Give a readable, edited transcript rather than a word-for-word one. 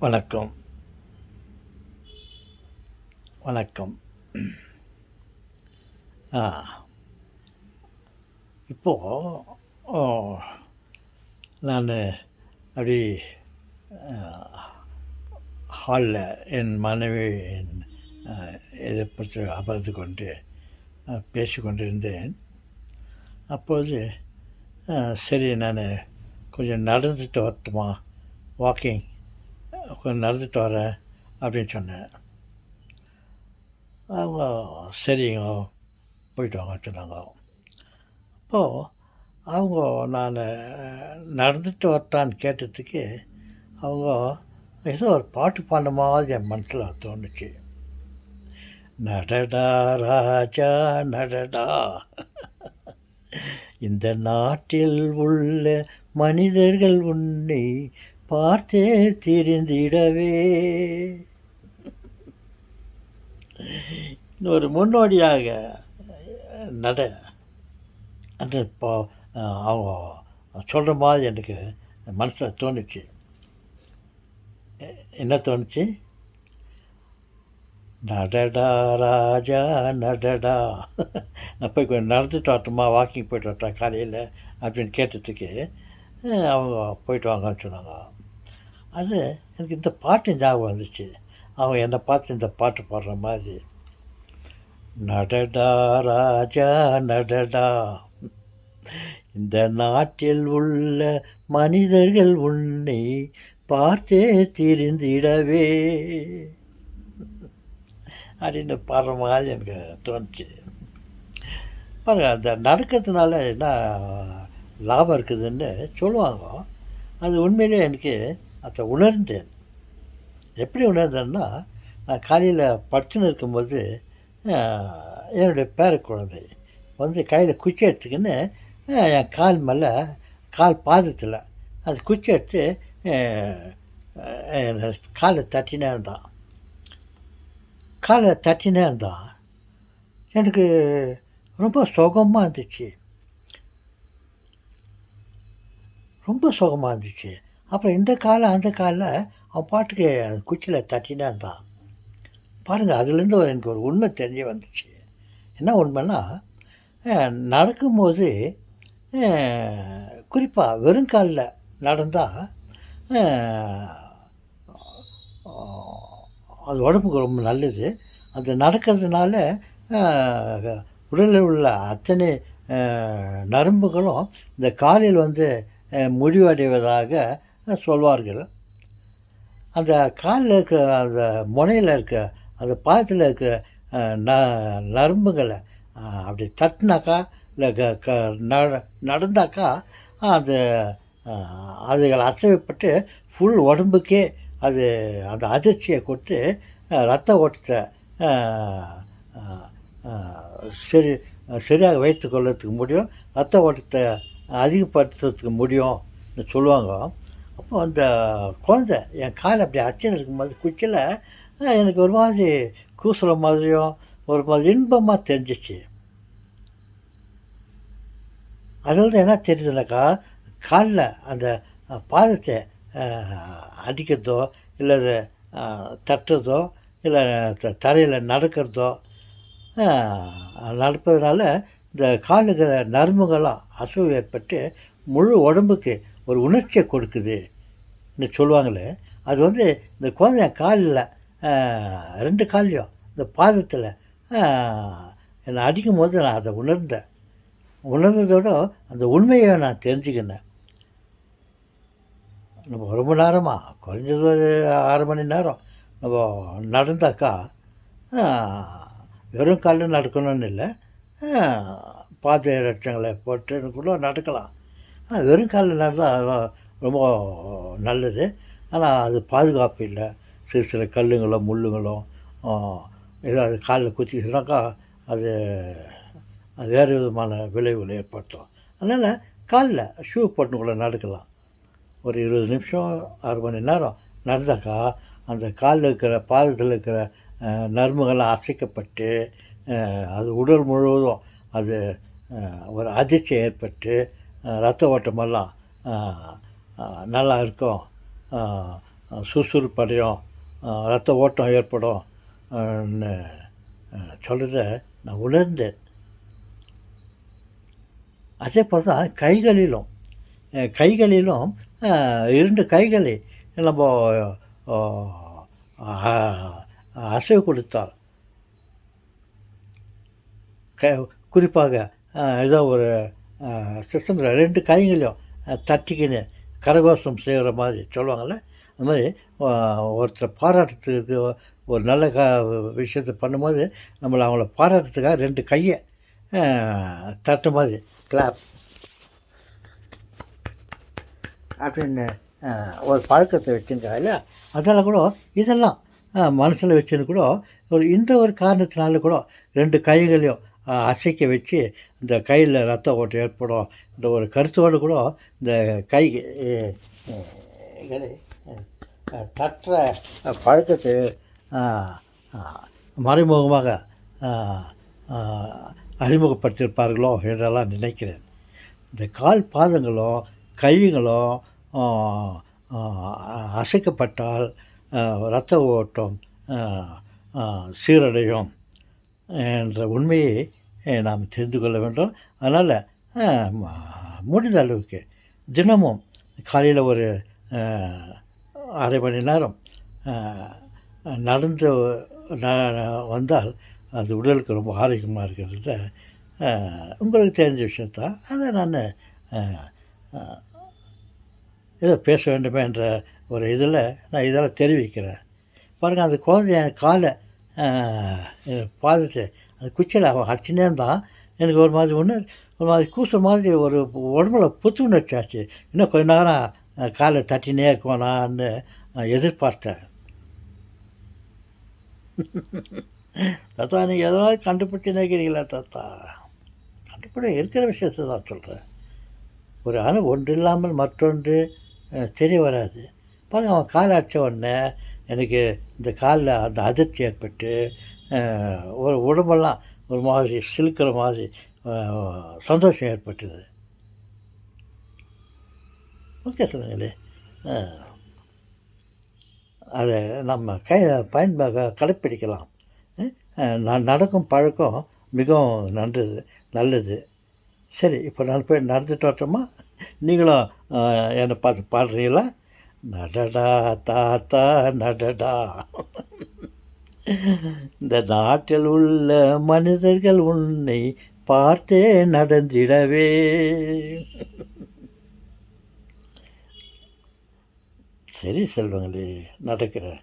வணக்கம். வணக்கம். ஆ இப்போது நான் அப்படி ஹாலில் என் மனைவியின் இதை பற்றி அமர்ந்து கொண்டு பேசிக்கொண்டிருந்தேன். அப்போது சரி நான் கொஞ்சம் நடந்துட்டு வரட்டுமா, வாக்கிங் கொஞ்சம் நடந்துட்டு வரேன் அப்படின்னு சொன்னேன். அவங்க சரிங்க போயிட்டு வாங்க சொன்னாங்க. அப்போது அவங்க நான் நடந்துட்டு வரட்டான்னு கேட்டதுக்கு அவங்க ஏதோ ஒரு பாட்டு பாடின மாதிரி என் மனசில் தோணுச்சு. நடடா ராஜா நடடா, இந்த நாட்டில் உள்ள மனிதர்கள் உன்னை பார்த்தே தெரிந்திடவே. ஒரு முன்னோடியாக நட என்று இப்போ அவங்க சொல்கிற மாதிரி எனக்கு மனசில் தோணுச்சு. என்ன தோணுச்சு? நடடா ராஜா நடடா, நான் போய் கொஞ்சம் நடந்துட்டு வரட்டுமா, வாக்கிங் போய்ட்டு வரட்டா காலையில் அப்படின்னு கேட்டதுக்கு அவங்க போயிட்டு வாங்கன்னு சொன்னாங்க. அது எனக்கு இந்த பாட்டு ஞாபகம் வந்துச்சு. அவங்க என்னை பார்த்து இந்த பாட்டு பாடுற மாதிரி. நடடா ராஜா நடடா, இந்த நாட்டில் உள்ள மனிதர்கள் உன்னை பார்த்தே தெரிந்திடவே அப்படின்னு பாடுற மாதிரி எனக்கு தோணுச்சு. பாருங்க, அந்த நடக்கிறதுனால என்ன லாபம் இருக்குதுன்னு சொல்லுவாங்க. அது உண்மையிலே எனக்கு அதை உணர்ந்தேன். எப்படி உணர்ந்தேன்னா, நான் காலையில் படுத்துன்னு இருக்கும்போது என்னுடைய பேர குழந்தை வந்து கையில் குச்சி எடுத்துக்கின்னு என் கால் மேலே, கால் பாதத்தில் அது குச்சி எடுத்து காலை தட்டினே இருந்தான். காலை தட்டினே இருந்தான். எனக்கு ரொம்ப சுகமாக இருந்துச்சு, ரொம்ப சுகமாக இருந்துச்சு. அப்புறம் இந்த காலை அந்த காலில் அவன் பாட்டுக்கு அந்த குச்சியில் தட்டினே இருந்தான். பாருங்கள், அதுலேருந்து எனக்கு ஒரு உண்மை தெரிய வந்துச்சு. என்ன உண்மைன்னா, நடக்கும்போது குறிப்பாக வெறுங்காலில் நடந்தால் அது உடம்புக்கு ரொம்ப நல்லது. அது நடக்கிறதுனால உடலில் உள்ள அத்தனை நரம்புகளும் இந்த காலில் வந்து முடிவடைவதாக சொல்வார்கள். அந்த காலில் இருக்க அந்த முனையில் இருக்க அந்த பாதத்தில் இருக்க நரம்புகளை அப்படி தட்டினாக்கா இல்லை நடந்தாக்கா அது அதுகள் அசைவப்பட்டு ஃபுல் உடம்புக்கே அது அந்த அதிர்ச்சியை கொடுத்து ரத்த ஓட்டத்தை சரியாக வைத்து கொள்றதுக்கு முடியும், ரத்த ஓட்டத்தை அதிகப்படுத்துறதுக்கு முடியும்னு சொல்லுவாங்க. அப்போ அந்த குழந்தை என் காலை அப்படி அடிச்சுன்னு இருக்கும்போது குச்சியில் எனக்கு ஒரு மாதிரி கூசுகிற மாதிரியும் ஒரு மாதிரி இன்பமாக தெரிஞ்சிச்சு. அதில் என்ன தெரியுதுனாக்கா, காலில் அந்த பாதத்தை அடிக்கிறதோ இல்லை தட்டுறதோ இல்லை தரையில் நடக்கிறதோ நடப்பதனால இந்த காலுக்கிற நரம்புகளாக அசைவு ஏற்பட்டு முழு உடம்புக்கு ஒரு உணர்ச்சியை கொடுக்குதுன்னு சொல்லுவாங்களே. அது வந்து இந்த குழந்தை காலில் ரெண்டு கால்லையும் இந்த பாதத்தில் என்னை அடிக்கும் போது நான் அதை உணர்ந்ததோட அந்த உண்மையை நான் தெரிஞ்சுக்கினேன். நம்ம ரொம்ப நேரமாக குறைஞ்சது ஒரு 6 மணி நேரம் நம்ம நடந்தாக்கா, வெறும் காலில் நடக்கணும்னு இல்லை, பாத ரட்சங்களை போட்டு கூட நடக்கலாம். ஆனால் வெறும் காலில் நடந்தால் ரொம்ப நல்லது. ஆனால் அது பாதுகாப்பு இல்லை. சில கல்லுங்களோ முள்ளுங்களோ ஏதாவது காலில் குத்திக்கிச்சுனாக்கா அது வேறு விதமான விளைவுகளை ஏற்படுத்தும். அதனால் காலில் ஷூ போட்டுன்னு நடக்கலாம். ஒரு 20 நிமிஷம் 6 மணி நேரம் நடந்தாக்கா அந்த காலில் இருக்கிற பாதத்தில் இருக்கிற நரம்புகள்லாம் அசைக்கப்பட்டு அது உடல் முழுவதும் அது ஒரு அதிர்ச்சி ஏற்பட்டு ரத்த ஓட்டமெல்லாம் நல்லா இருக்கும். சுறுசுறுப்படையும், ரத்த ஓட்டம் ஏற்படும் ன்னு சொல்கிறத நான் உணர்ந்தேன். அதே போல் தான் கைகளிலும் கைகளிலும் 2 கைகளை நம்ம அ அசைவு கொடுத்தால் குறிப்பாக ஏதோ ஒரு சிஸ்டமில் 2 கைகளையும் தட்டிக்கின்னு கரகோஷம் செய்கிற மாதிரி சொல்லுவாங்கள்ல, அந்த மாதிரி ஒருத்தரை பாராட்டுறதுக்கு ஒரு நல்ல விஷயத்த பண்ணும்போது அவங்கள பாராட்டுறதுக்காக 2 கையை தட்டு மாதிரி கிளாப் அப்படின்னு ஒரு பழக்கத்தை வச்சுருக்காங்க இல்லையா. அதெல்லாம் கூட இதெல்லாம் மனசில் வச்சுன்னு கூட இந்த ஒரு காரணத்தினால கூட 2 கைகளையும் அசைக்க வச்சு இந்த கையில் ரத்த ஓட்டம் ஏற்படும் இந்த ஒரு கருத்தோடு கூட இந்த கை தட்டுற பழக்கத்தை மறைமுகமாக அறிமுகப்படுத்தியிருப்பார்களோ என்றெல்லாம் நினைக்கிறேன். இந்த கால் பாதங்களும் கைகளும் அசைக்கப்பட்டால் இரத்த ஓட்டம் சீரடையும் என்ற உண்மையை நாம் தெரிந்து கொள்ள வேண்டும். அதனால் முடிந்த அளவுக்கு தினமும் காலையில் ஒரு அரை மணி நேரம் நடந்து வந்தால் அது உடலுக்கு ரொம்ப ஆரோக்கியமாக இருக்கிறத உங்களுக்கு தெரிஞ்ச விஷயத்தான். அதை நான் ஏதோ பேச வேண்டுமே என்ற ஒரு இதில் நான் இதெல்லாம் தெரிவிக்கிறேன். பாருங்கள், அந்த குழந்தை என் காலை பாதத்தை அந்த குச்சியில் அவன் அடிச்சுனே இருந்தான். எனக்கு ஒரு மாதிரி கூச மாதிரி ஒரு உடம்புல புத்துணர்ச்சி ஆச்சு. இன்னும் கொஞ்ச நேரம் காலை தட்டினே இருக்கோனான்னு நான் எதிர்பார்த்தேன். தாத்தா, நீங்கள் எதனாவது கண்டுபிடிச்சி நினைக்கிறீங்களா தாத்தா? கண்டுபிடி இருக்கிற விஷயத்தை தான் சொல்கிறேன். ஒரு ஒன்று இல்லாமல் மற்றொன்று தெரிய வராது. பாருங்கள், அவன் காலை அடித்த உடனே எனக்கு இந்த காலில் அந்த அதிர்ச்சி ஏற்பட்டு ஒரு உடம்பெல்லாம் ஒரு மாதிரி சிலுக்கிற மாதிரி சந்தோஷம் ஏற்பட்டது. ஓகே சொல்லுங்களே, அதை நம்ம கடைப்பிடிக்கலாம். நடக்கும் பழக்கம் மிகவும் நல்லது. சரி, இப்போ நான் போய் நடந்துட்டு வரட்டுமா? நீங்களும் என்னை பார்த்து பாடுறீங்களா? நடடா தாத்தா நடடா, இந்த நாட்டில் உள்ள மனிதர்கள் உன்னை பார்த்தே நடந்திடவே. சரி செல்வங்களே, நடக்கிறேன்.